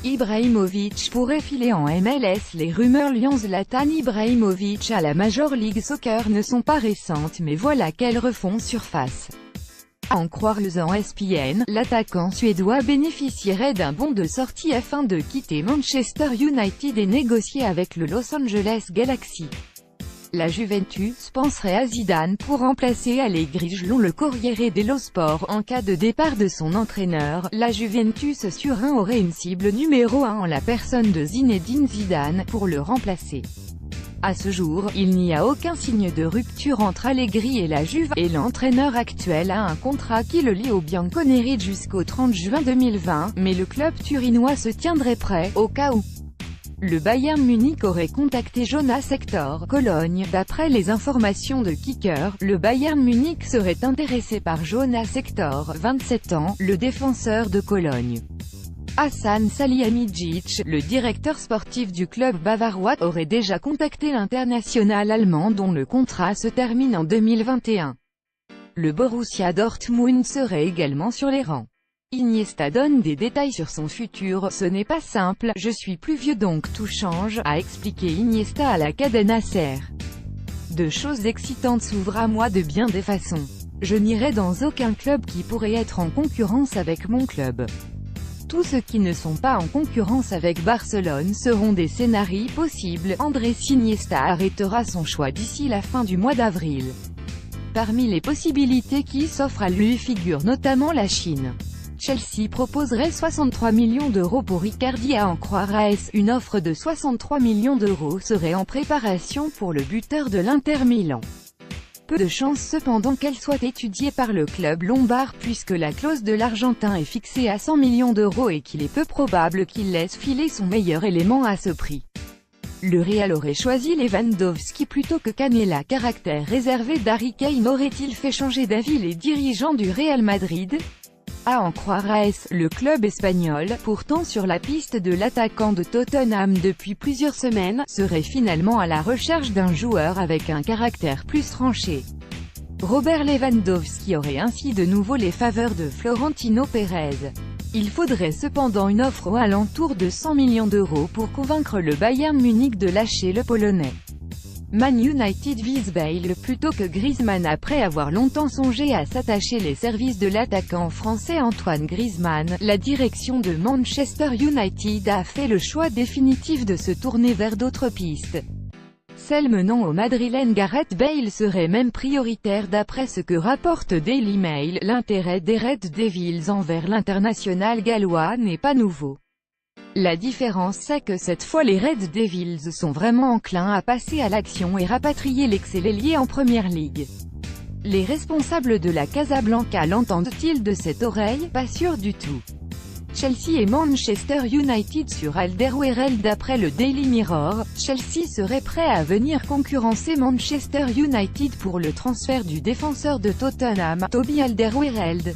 Ibrahimovic pourrait filer en MLS. Les rumeurs liant Zlatan Ibrahimovic à la Major League Soccer ne sont pas récentes, mais voilà qu'elles refont surface. À en croire le ESPN, l'attaquant suédois bénéficierait d'un bon de sortie afin de quitter Manchester United et négocier avec le Los Angeles Galaxy. La Juventus penserait à Zidane pour remplacer Allegri. Selon le Corriere dello Sport, en cas de départ de son entraîneur, la Juventus sur 1 aurait une cible numéro 1 en la personne de Zinedine Zidane, pour le remplacer. À ce jour, il n'y a aucun signe de rupture entre Allegri et la Juve, et l'entraîneur actuel a un contrat qui le lie au Bianconeri jusqu'au 30 juin 2020, mais le club turinois se tiendrait prêt, au cas où. Le Bayern Munich aurait contacté Jonas Hector, Cologne. D'après les informations de Kicker, le Bayern Munich serait intéressé par Jonas Hector, 27 ans, le défenseur de Cologne. Hassan Salihamidzic, le directeur sportif du club bavarois, aurait déjà contacté l'international allemand dont le contrat se termine en 2021. Le Borussia Dortmund serait également sur les rangs. Iniesta donne des détails sur son futur. Ce n'est pas simple, je suis plus vieux donc tout change, a expliqué Iniesta à la Cadena Ser. De choses excitantes s'ouvrent à moi de bien des façons. Je n'irai dans aucun club qui pourrait être en concurrence avec mon club. Tous ceux qui ne sont pas en concurrence avec Barcelone seront des scénarios possibles. Andrés Iniesta arrêtera son choix d'ici la fin du mois d'avril. Parmi les possibilités qui s'offrent à lui figure notamment la Chine. Chelsea proposerait 63 millions d'euros pour Icardi. À en croire AS, une offre de 63 millions d'euros serait en préparation pour le buteur de l'Inter Milan. Peu de chance cependant qu'elle soit étudiée par le club lombard puisque la clause de l'Argentin est fixée à 100 millions d'euros et qu'il est peu probable qu'il laisse filer son meilleur élément à ce prix. Le Real aurait choisi Lewandowski plutôt que Canella. Caractère réservé d'Harry Kane aurait-il fait changer d'avis les dirigeants du Real Madrid? À en croire AS, le club espagnol, pourtant sur la piste de l'attaquant de Tottenham depuis plusieurs semaines, serait finalement à la recherche d'un joueur avec un caractère plus tranché. Robert Lewandowski aurait ainsi de nouveau les faveurs de Florentino Pérez. Il faudrait cependant une offre aux alentours de 100 millions d'euros pour convaincre le Bayern Munich de lâcher le Polonais. Man United vise Bale plutôt que Griezmann. Après avoir longtemps songé à s'attacher les services de l'attaquant français Antoine Griezmann, la direction de Manchester United a fait le choix définitif de se tourner vers d'autres pistes. Celle menant au Madrilène Gareth Bale serait même prioritaire d'après ce que rapporte Daily Mail. L'intérêt des Red Devils envers l'international gallois n'est pas nouveau. La différence c'est que cette fois les Red Devils sont vraiment enclins à passer à l'action et rapatrier l'ex-ailier en Première Ligue. Les responsables de la Casablanca l'entendent-ils de cette oreille? Pas sûr du tout. Chelsea et Manchester United sur Alderweireld. D'après le Daily Mirror, Chelsea serait prêt à venir concurrencer Manchester United pour le transfert du défenseur de Tottenham, Toby Alderweireld.